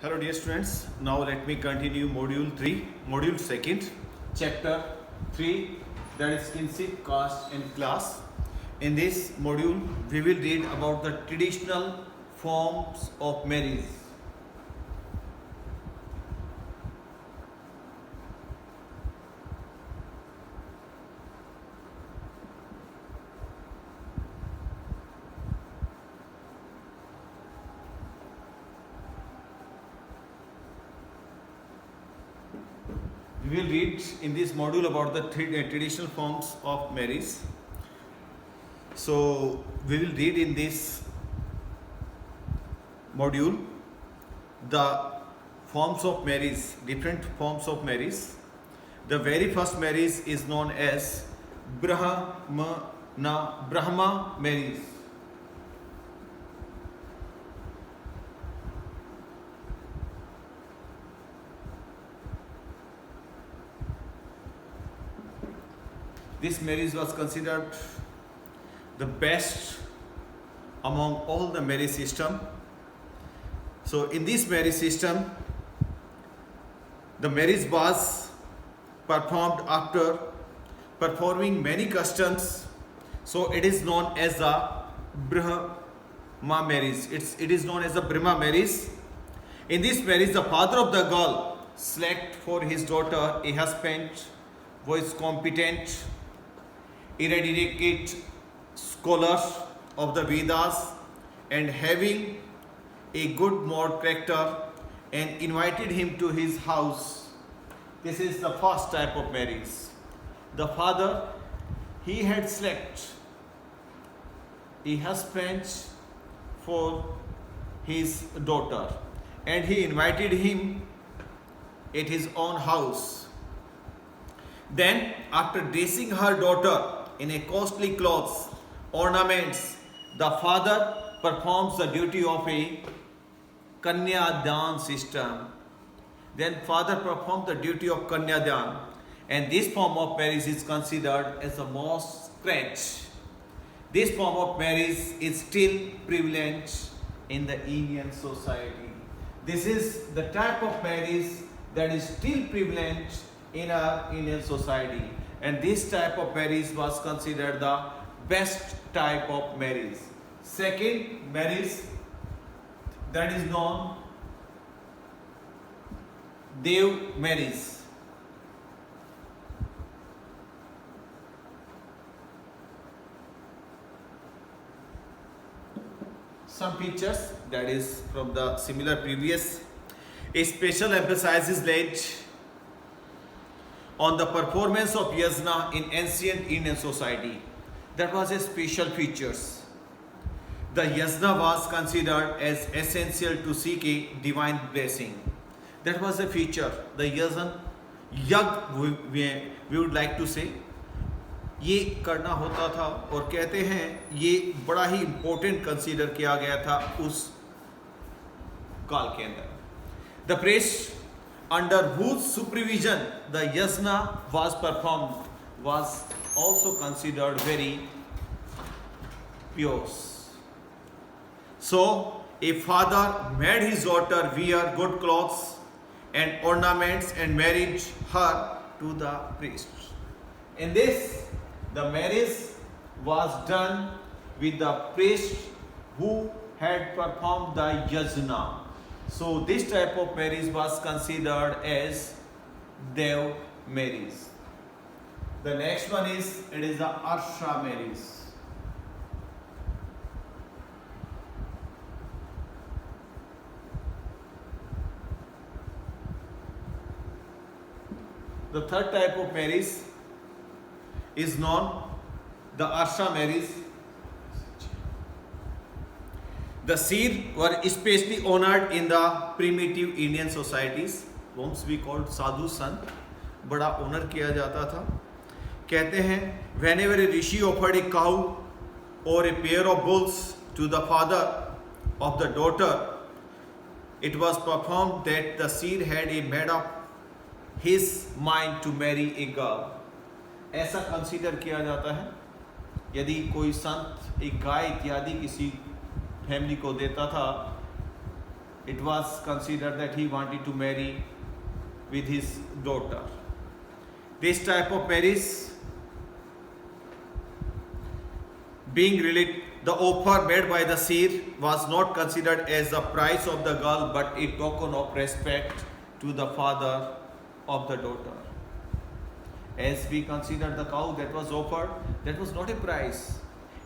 Hello dear students, now let me continue module 3, module 2nd, chapter 3, that is kinship, caste and class. In this module, we will read about the traditional forms of marriage. We will read in this module about the traditional forms of marriage. So we will read in this module the forms of marriage, different forms of marriage. The very first marriage is known as Brahma marriage. This marriage was considered the best among all the marriage system. So in this marriage system, the marriage was performed after performing many customs. So it is known as the Brahma marriage. It is known as the Brahma marriage. In this marriage, the father of the girl select for his daughter a husband who is competent, erudite scholar of the Vedas and having a good moral character, and invited him to his house. This is the first type of marriage. The father, he had selected a husband for his daughter and he invited him at his own house. Then after dressing her daughter in a costly clothes, ornaments, the father performs the duty of a Kanyadan system. Then father performs the duty of Kanyadan, and this form of marriage is considered as the most sacred. This form of marriage is still prevalent in the Indian society. This is the type of marriage that is still prevalent in our Indian society. And this type of marriage was considered the best type of marriage. Second marriage that is known Dev marriage. Some features that is from the similar previous. A special emphasis is laid on the performance of yajna in ancient Indian society. That was a special features. The yajna was considered as essential to seek a divine blessing. That was a feature. The yag we would like to say, ये करना होता था और कहते हैं ये बड़ा ही important consider किया गया था उस काल के अंदर. The priest under whose supervision the yajna was performed was also considered very pious. So a father made his daughter wear good clothes and ornaments and married her to the priest. In this, the marriage was done with the priest who had performed the yajna. So this type of marriage was considered as Dev marriage. The next one is, it is the Arsha marriage. The third type of marriage is known the Arsha marriage. The seer were especially honored in the primitive Indian societies. Once we called sadhu sant, बड़ा honor किया जाता था. कहते हैं whenever a rishi offered a cow or a pair of bulls to the father of the daughter, it was performed that the seer had made up his mind to marry a girl. ऐसा consider किया जाता है यदि कोई संत एक गाय इत्यादि किसी family को देता था it was considered that he wanted to marry with his daughter. This type of marriage being related, the offer made by the seer was not considered as the price of the girl but a token of respect to the father of the daughter. As we consider the cow that was offered, that was not a price,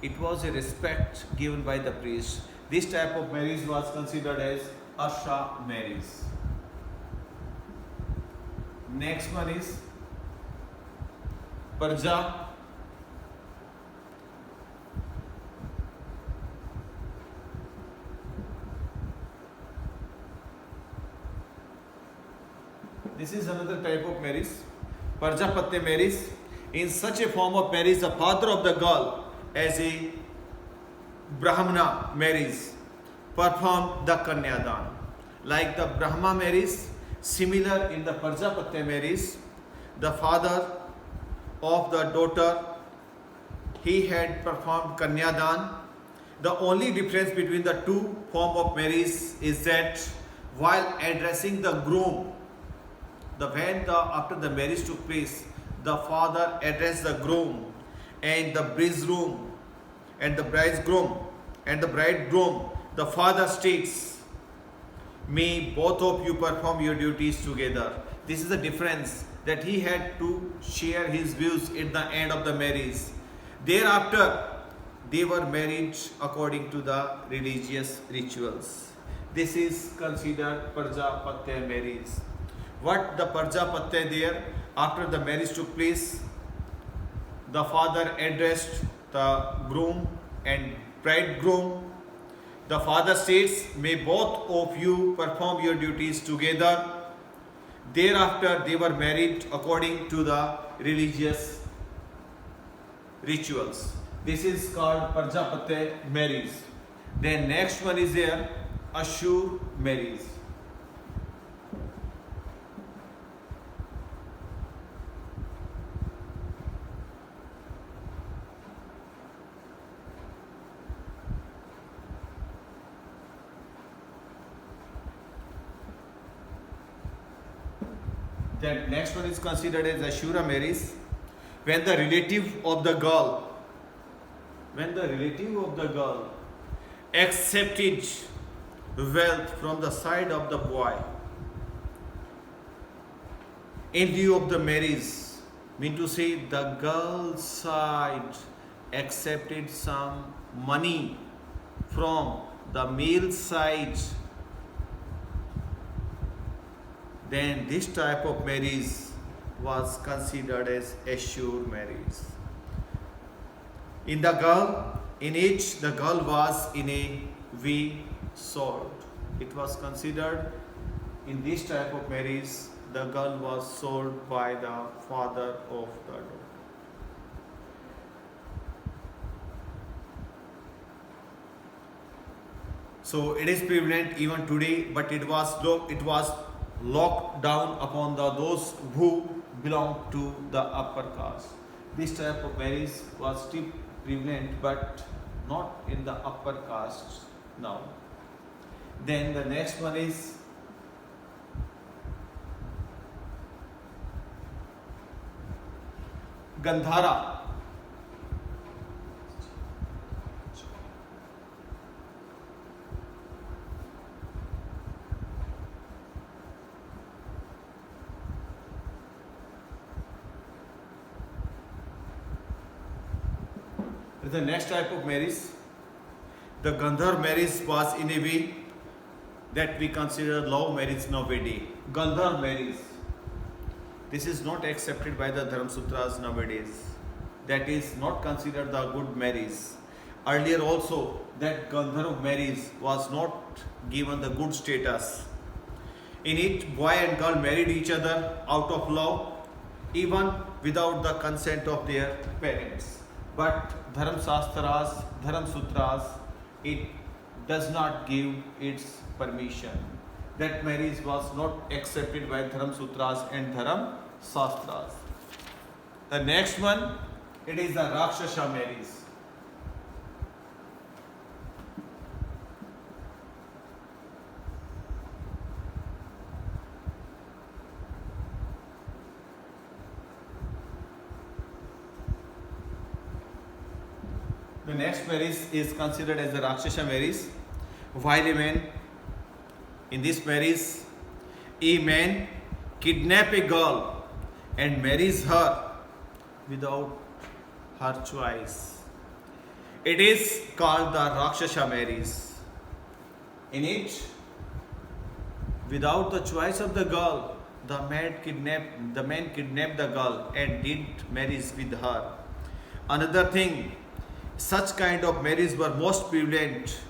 it was a respect given by the priest. This type of marriage was considered as Asha marriage. Next one is Parja. This is another type of marriage, Parjapatya marriage. In such a form of marriage, the father of the girl, as a Brahmana marriage, performed the Kanyadan. Like the Brahma marriage, similar in the Parjapatya marriage, the father of the daughter, he had performed Kanyadan. The only difference between the two forms of marriage is that while addressing the groom, after the marriage took place, the father addressed the groom and the bridegroom and the bridegroom. The father states, "May both of you perform your duties together." This is the difference, that he had to share his views at the end of the marriage. Thereafter, they were married according to the religious rituals. This is considered Parjapatya marriage. What the Parjapatya there, after the marriage took place, the father addressed the groom and bridegroom. The father states, "May both of you perform your duties together." Thereafter, they were married according to the religious rituals. This is called Parjapatya marriage. Then next one is there, Ashur marriage. That next one is considered as Ashura marriage, when the relative of the girl accepted wealth from the side of the boy in lieu of the marriage, mean to say the girl's side accepted some money from the male side, then this type of marriage was considered as Ashur marriage. In each the girl was in a way sold. It was considered, in this type of marriage, the girl was sold by the father of the daughter. So it is prevalent even today, but it was locked down upon those who belong to the upper caste. This type of marriage was still prevalent, but not in the upper caste now. Then the next one is Gandhara. The next type of marriage, the Gandhar marriage, was in a way that we consider love marriage nowadays. Gandhar marriage, this is not accepted by the Dharma Sutras nowadays. That is not considered the good marriage. Earlier also, that Gandhar marriage was not given the good status. In it, boy and girl married each other out of love, even without the consent of their parents. But Dharma Sutras, it does not give its permission. That marriage was not accepted by Dharma Sutras and Dharma Shastras. The next one, it is the Rakshasa marriage. The next marriage is considered as the Rakshasa marriage. While a man, in this marriage, a man kidnap a girl and marries her without her choice. It is called the Rakshasa marriage. In it, without the choice of the girl, the man kidnapped the girl and did marriage with her. Another thing, such kind of marriage were most prevalent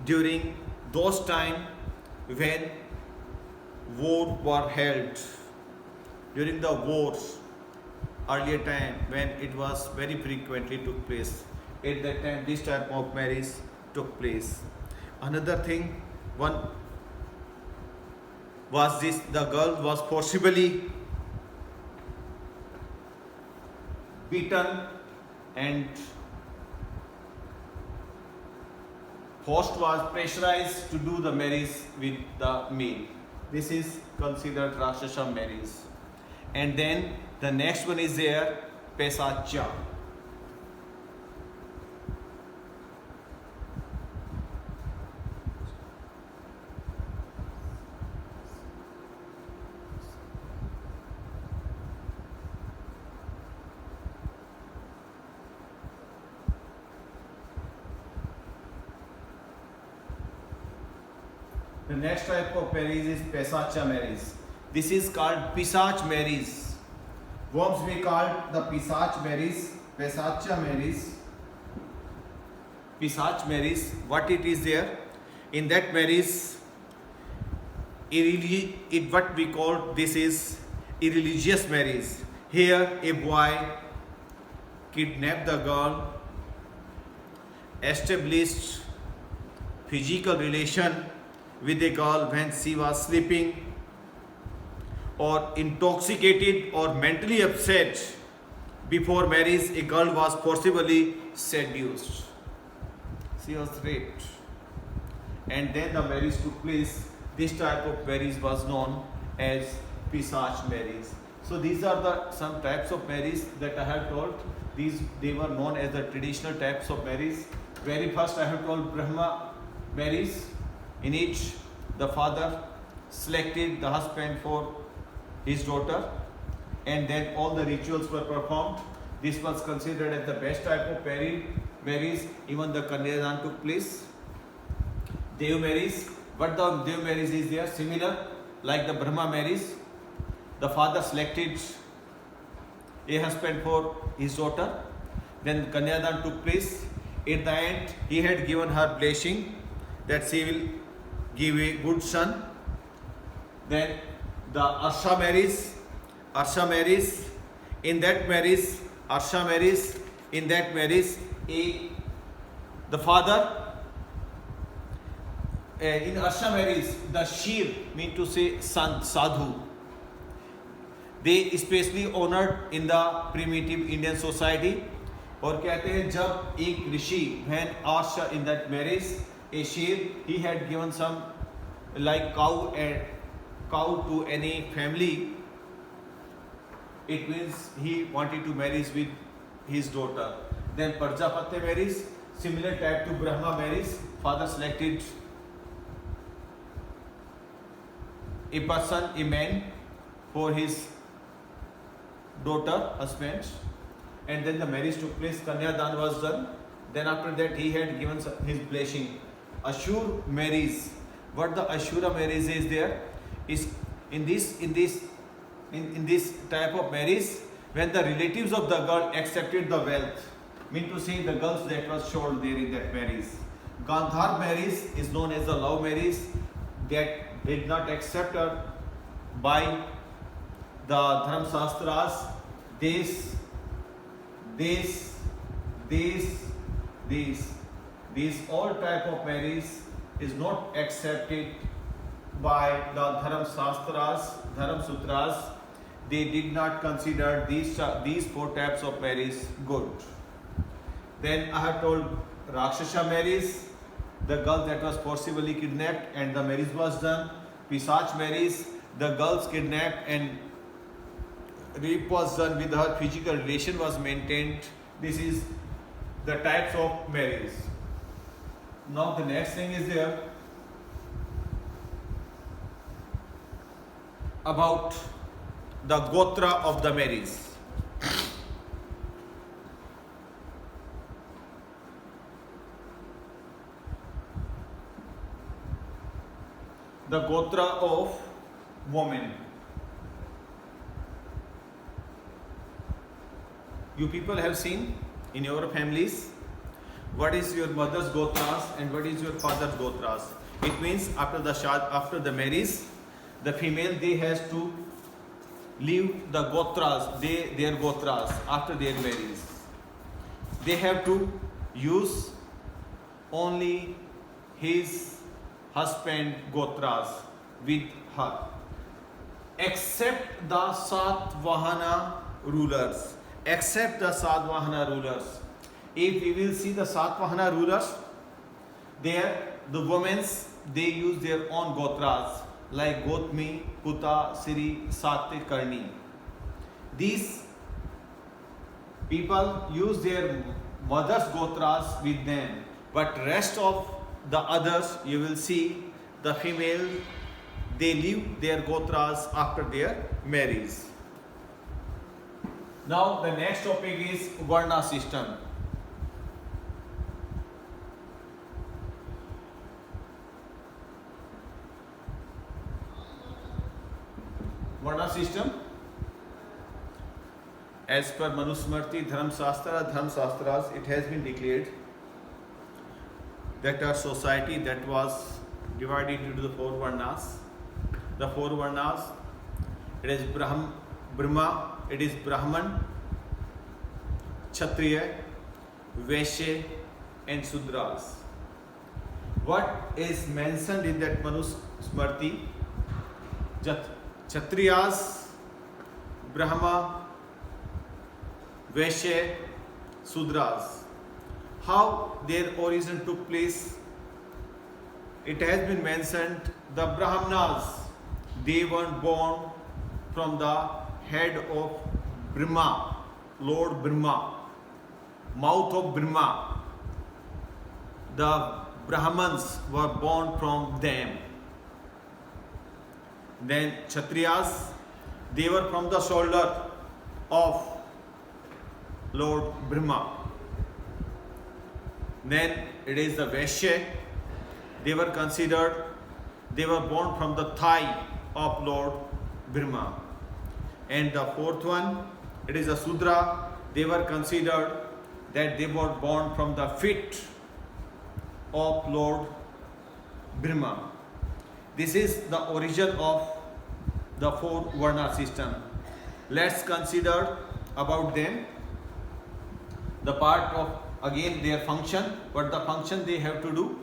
during those time when war were held. During the wars, earlier time when it was very frequently took place. At that time, this type of marriage took place. Another thing, one was this: the girl was forcibly beaten and host was pressurized to do the marriage with the male. This is considered Rakshasa marriage. And then the next one is there, Pesacha. The next type of marriage is Pesacha marriage. This is called Pisach marriage. Once we called the Pisach marriage, Pesacha marriage. Pisach marriage, what it is there? In that marriage, what we call this is irreligious marriage. Here a boy kidnapped the girl, established physical relation with a girl when she was sleeping, or intoxicated or mentally upset. Before marriage, a girl was forcibly seduced. She was raped. And then the marriage took place. This type of marriage was known as Pisach marriage. So these are the some types of marriage that I have told. They were known as the traditional types of marriage. Very first I have told Brahma marriage. In it, the father selected the husband for his daughter, and then all the rituals were performed. This was considered as the best type of marriage. Even the Kanyadan took place. Dev marriage, but the Dev marriage is there similar like the Brahma marriage. The father selected a husband for his daughter. Then Kanyadan took place. At the end, he had given her blessing that she will give a good son. Then the Arsha marriage, in that marriage, the father, in Arsha marriage, the Shir, mean to say Sant, Sadhu, they especially honored in the primitive Indian society. और कहते हैं जब एक ऋषि, when Arsha in that marriage, a Shir, he had given some like cow to any family. It means he wanted to marry with his daughter. Then Prajapati marriage, similar type to Brahma marriage. Father selected a person, a man, for his daughter, husband, and then the marriage took place. Kanyadan was done. Then after that, he had given his blessing. Ashur marriage. What the Ashura marriage is there is in this type of marriage, when the relatives of the girl accepted the wealth, mean to say the girls that was sold there in that marriage. Gandhar marriage is known as the love marriage that did not accept her by the Dharma Shastras. These all type of marriage is not accepted by the Dharma Shastras, Dharma Sutras. They did not consider these four types of marriage good. Then I have told Rakshasa marriage, the girl that was forcibly kidnapped and the marriage was done. Pisach marriage, the girls kidnapped and rape was done with her, physical relation was maintained. This is the types of marriage. Now the next thing is there about the gotra of the marriage. The gotra of women. You people have seen in your families what is your mother's gotras and what is your father's gotras. It means after the marriage, the female they has to leave the gotras, their gotras after their marriage. They have to use only his husband gotras with her, except the Satvahana rulers. Except the Satvahana rulers. If we will see the Satvahana rulers, there the women they use their own gotras like Gotmi, Kuta, Siri, Satya, Karni. These people use their mother's gotras with them, but rest of the others you will see the female they leave their gotras after their marriage. Now the next topic is Varna system. Varna system, as per Manusmriti, Dharmshastras, it has been declared that a society that was divided into the four Varnas. The four Varnas, it is Brahma, it is Brahman, Kshatriya, Vaishya and Sudras. What is mentioned in that Manusmriti? Kshatriyas, Brahma, Vaishya, Sudras. How their origin took place? It has been mentioned the Brahmanas, they were born from the head of Brahma, Lord Brahma, mouth of Brahma. The Brahmans were born from them. Then Kshatriyas, they were from the shoulder of Lord Brahma. Then it is the Vaishya, they were born from the thigh of Lord Brahma. And the fourth one, it is a Sudra, they were considered that they were born from the feet of Lord Brahma. This is the origin of the four Varna system. Let's consider about them. The part of again their function, what the function they have to do.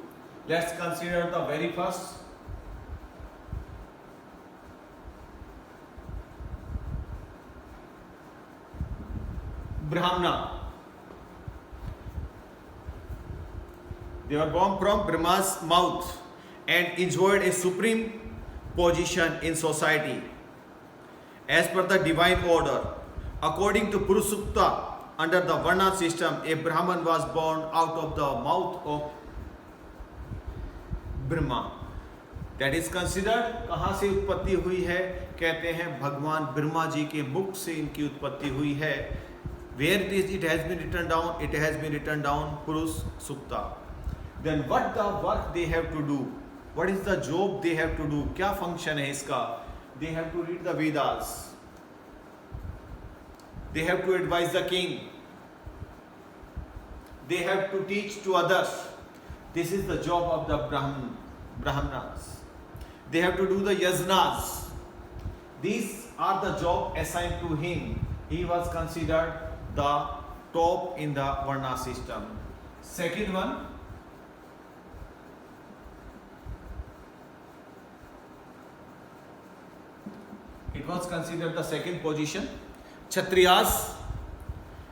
Let's consider the very first. Brahmana. They were born from Brahma's mouth and enjoyed a supreme position in society. As per the divine order, according to Purusukta, under the Varna system, a Brahman was born out of the mouth of Brahma. That is considered, कहाँ से उत्पत्ति हुई है? कहते हैं भगवान ब्रह्मा जी के मुख से इनकी उत्पत्ति हुई है. Where it has been written down? It has been written down Purus Sukta. Then what the work they have to do? What is the job they have to do? क्या function है इसका? They have to read the Vedas. They have to advise the king. They have to teach to others. This is the job of the Brahmanas. They have to do the yajnas. These are the job assigned to him. He was considered the top in the Varna system. Second one, it was considered the second position. Kshatriyas,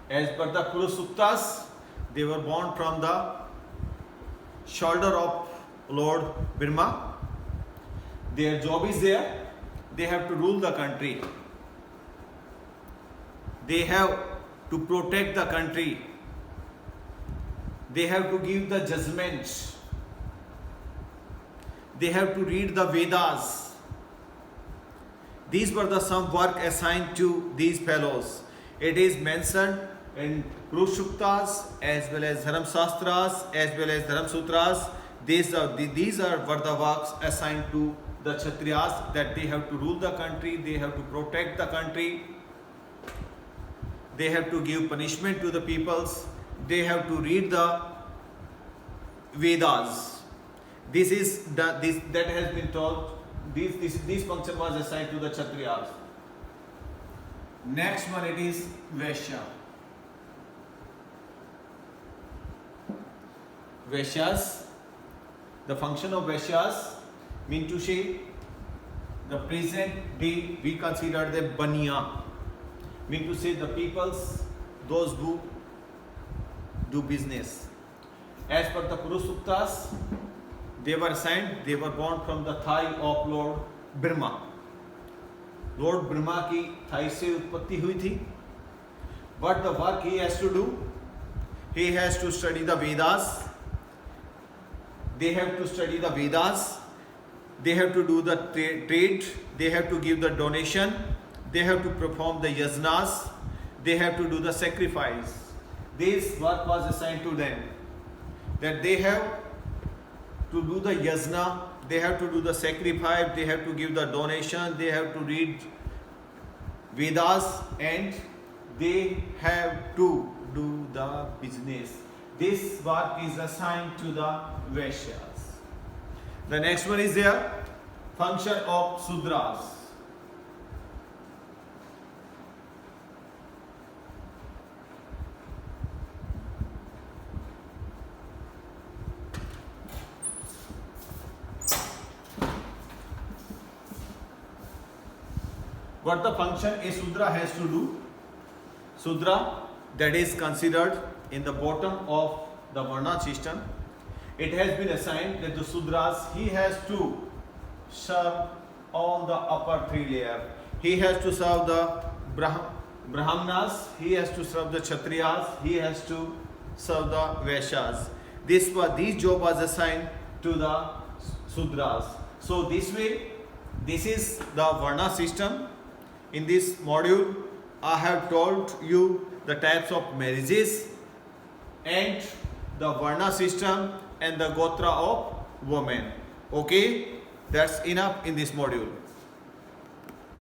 as per the Purusuktas, they were born from the shoulder of Lord Brahma. Their job is there. They have to rule the country. They have to protect the country. They have to give the judgment. They have to read the Vedas. These were the some work assigned to these fellows. It is mentioned in Purusuktas as well as Dharma Shastras as well as Dharma Sutras. These were the works assigned to the Kshatriyas, that they have to rule the country, they have to protect the country, they have to give punishment to the peoples, they have to read the Vedas. This that has been told. This function was assigned to the Kshatriyas. Next one, it is Vaishya. Vaishyas. The function of Vaishyas mean to say the present day we consider them Baniya. Mean to say the peoples, those who do business. As per the Purusuktas, they were born from the thigh of Lord Brahma. Lord Brahma की Thai से उत्पत्ति हुई थी. What the work he has to do? He has to study the Vedas. They have to study the Vedas. They have to do the trade. They have to give the donation. They have to perform the yajnas. They have to do the sacrifice. This work was assigned to them. That they have to do the yajna, they have to do the sacrifice, they have to give the donation, they have to read Vedas, and they have to do the business. This work is assigned to the Vaishyas. The next one is there, function of Sudras. What the function a Sudra has to do? Sudra, that is considered in the bottom of the Varna system. It has been assigned that the Sudras, he has to serve all the upper three layers. He has to serve the Brahmanas, he has to serve the Kshatriyas, he has to serve the Vaishyas. These job was assigned to the Sudras. So this way, this is the Varna system. In this module, I have told you the types of marriages and the Varna system and the Gotra of women. Okay, that's enough in this module.